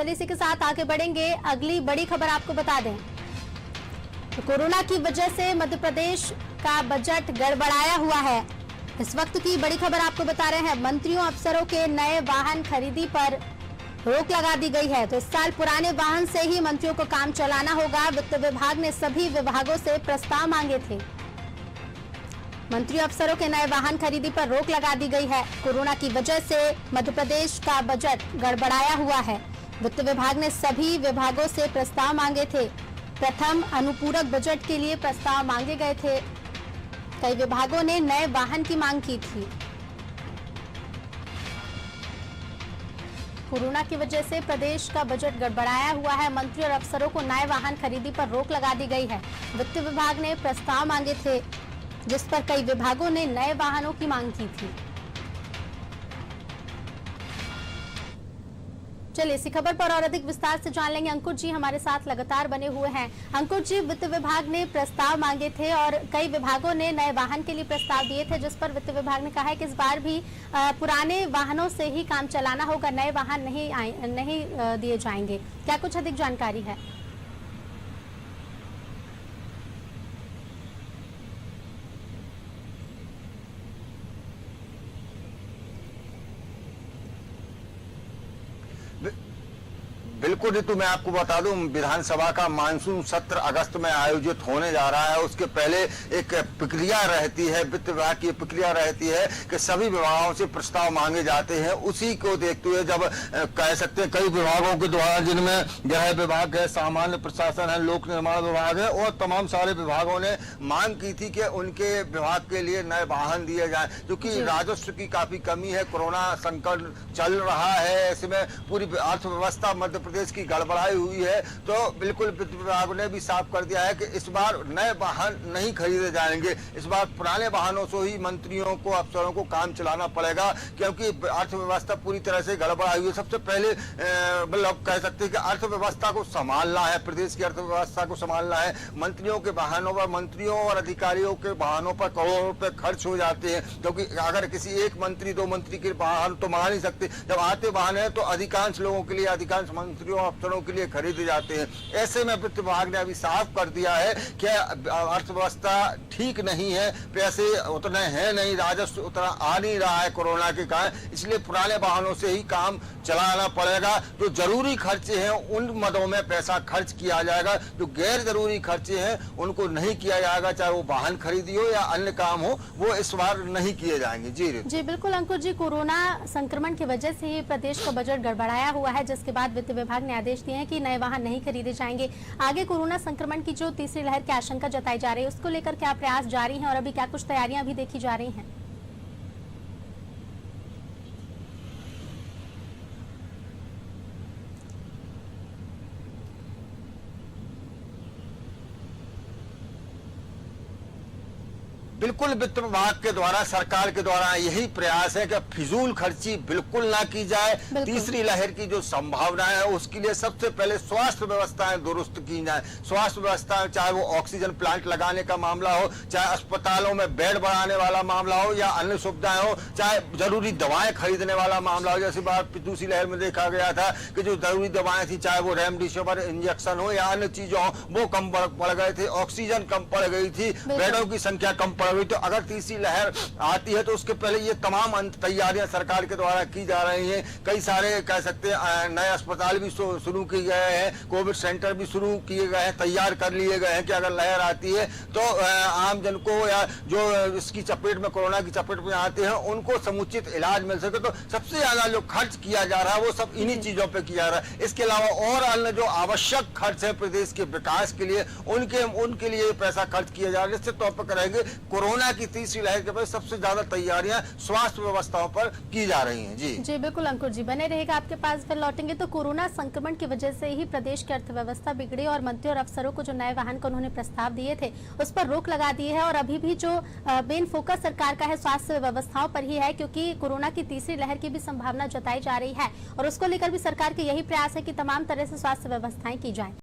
चलिए इसी के साथ आगे बढ़ेंगे। अगली बड़ी खबर आपको बता दें तो कोरोना की वजह से मध्य प्रदेश का बजट गड़बड़ाया हुआ है। इस वक्त की बड़ी खबर आपको बता रहे हैं। मंत्रियों अफसरों के नए वाहन खरीदी पर रोक लगा दी गई है। तो इस साल पुराने वाहन से ही मंत्रियों को काम चलाना होगा। वित्त विभाग ने सभी विभागों से प्रस्ताव मांगे थे। मंत्री अफसरों के नए वाहन खरीदी पर रोक लगा दी गई है। कोरोना की वजह से मध्य प्रदेश का बजट गड़बड़ाया हुआ है। वित्त विभाग ने सभी विभागों से प्रस्ताव मांगे थे। प्रथम अनुपूरक बजट के लिए प्रस्ताव मांगे गए थे। कई विभागों ने नए वाहन की मांग की थी। कोरोना की वजह से प्रदेश का बजट गड़बड़ाया हुआ है। मंत्री और अफसरों को नए वाहन खरीदी पर रोक लगा दी गई है। वित्त विभाग ने प्रस्ताव मांगे थे जिस पर कई विभागों ने नए वाहनों की मांग की थी। चलिए इसी खबर पर और अधिक विस्तार से जान लेंगे। अंकुर जी हमारे साथ लगातार बने हुए हैं। अंकुर जी, वित्त विभाग ने प्रस्ताव मांगे थे और कई विभागों ने नए वाहन के लिए प्रस्ताव दिए थे, जिस पर वित्त विभाग ने कहा है कि इस बार भी पुराने वाहनों से ही काम चलाना होगा, नए वाहन नहीं दिए जाएंगे। क्या कुछ अधिक जानकारी है? बिल्कुल ऋतु, मैं आपको बता दूं, विधानसभा का मानसून सत्र अगस्त में आयोजित होने जा रहा है। उसके पहले एक प्रक्रिया रहती है, वित्त विभाग की प्रक्रिया रहती है कि सभी विभागों से प्रस्ताव मांगे जाते हैं। उसी को देखते हुए जब कह सकते हैं कई विभागों के द्वारा, जिनमें गृह विभाग है, सामान्य प्रशासन है, लोक निर्माण विभाग है और तमाम सारे विभागों ने मांग की थी कि उनके विभाग के लिए नए वाहन दिए जाए, क्योंकि राजस्व की काफी कमी है। कोरोना संकट चल रहा है, ऐसे में पूरी अर्थव्यवस्था मध्य प्रदेश की गड़बड़ाई हुई है। तो बिल्कुल वित्त विभाग ने भी साफ कर दिया है कि इस बार नए वाहन नहीं खरीदे जाएंगे। इस बार पुराने वाहनों से ही मंत्रियों को, अफसरों को काम चलाना पड़ेगा, क्योंकि अर्थव्यवस्था पूरी तरह से गड़बड़ाई हुई है। सबसे पहले मतलब कह सकते हैं कि अर्थव्यवस्था को संभालना है, प्रदेश की अर्थव्यवस्था को संभालना है। मंत्रियों के वाहनों पर, मंत्रियों और अधिकारियों के वाहनों पर करोड़ों रुपए खर्च हो जाते हैं, क्योंकि अगर किसी एक मंत्री, दो मंत्री के वाहन तो मंगा नहीं सकते। जब आते वाहन है तो अधिकांश लोगों के लिए, अधिकांश मंत्रियों अफसरों के लिए खरीदे जाते हैं। ऐसे में वित्त विभाग ने अभी साफ कर दिया है कि अर्थव्यवस्था ठीक नहीं है, पैसे उतने हैं नहीं, राजस्व उतना आ नहीं रहा है कोरोना के कारण, इसलिए पुराने वाहनों से ही काम चलाना पड़ेगा। जो जरूरी खर्चे हैं उन मदों में पैसा खर्च किया जाएगा, जो गैर जरूरी खर्चे हैं उनको नहीं किया जाएगा, चाहे वो वाहन खरीदी हो या अन्य काम हो, वो इस बार नहीं किए जाएंगे। जी बिल्कुल अंकुर जी, कोरोना संक्रमण की वजह से ही प्रदेश का बजट गड़बड़ाया हुआ है, जिसके बाद वित्त विभाग ने आदेश दिए हैं कि नए वाहन नहीं खरीदे जाएंगे। आगे कोरोना संक्रमण की जो तीसरी लहर की आशंका जताई जा रही है, उसको लेकर क्या प्रयास जारी हैं और अभी क्या कुछ तैयारियां भी देखी जा रही हैं? बिल्कुल वित्त विभाग के द्वारा, सरकार के द्वारा यही प्रयास है कि फिजूल खर्ची बिल्कुल ना की जाए। तीसरी लहर की जो संभावना है उसके लिए सबसे पहले स्वास्थ्य व्यवस्थाएं दुरुस्त की जाए। स्वास्थ्य व्यवस्था, चाहे वो ऑक्सीजन प्लांट लगाने का मामला हो, चाहे अस्पतालों में बेड बढ़ाने वाला मामला हो या अन्य सुविधाएं हो, चाहे जरूरी दवाएं खरीदने वाला मामला हो। जैसे बार दूसरी लहर में देखा गया था कि जो जरूरी दवाएं थी, चाहे वो रेमडेसिविर इंजेक्शन हो या अन्य चीजों हो, वो कम पड़ गए थे, ऑक्सीजन कम पड़ गई थी, बेडों की संख्या कम पड़ गई। तो अगर तीसरी लहर आती है तो उसके पहले ये तमाम तैयारियां सरकार के द्वारा की जा रही हैं। कई सारे कह सकते हैं नए अस्पताल भी शुरू किए गए हैं, कोविड सेंटर भी शुरू किए गए हैं, तैयार कर लिए गए हैं कि अगर लहर आती है तो आम जन को या जो इसकी चपेट में, कोरोना की चपेट में आते हैं, उनको समुचित इलाज मिल सके। तो सबसे ज्यादा जो खर्च किया जा रहा है वो सब इन्हीं चीजों पर किया जा रहा है। इसके अलावा और अन्य जो आवश्यक खर्च है प्रदेश के विकास के लिए, उनके लिए पैसा खर्च किया जा रहा है। निश्चित तौर पर करेंगे। कोरोना की तीसरी लहर के बाद सबसे ज्यादा तैयारियां स्वास्थ्य व्यवस्थाओं पर की जा रही हैं। जी बिल्कुल अंकुर जी, बने रहेगा आपके पास, फिर लौटेंगे। तो कोरोना संक्रमण की वजह से ही प्रदेश की अर्थव्यवस्था बिगड़ी और मंत्री और अफसरों को जो नए वाहन का उन्होंने प्रस्ताव दिए थे उस पर रोक लगा दी है। और अभी भी जो मेन फोकस सरकार का है स्वास्थ्य व्यवस्थाओं पर ही है, क्योंकि कोरोना की तीसरी लहर की भी संभावना जताई जा रही है और उसको लेकर भी सरकार के यही प्रयास है कि तमाम तरह से स्वास्थ्य व्यवस्थाएं की जाए।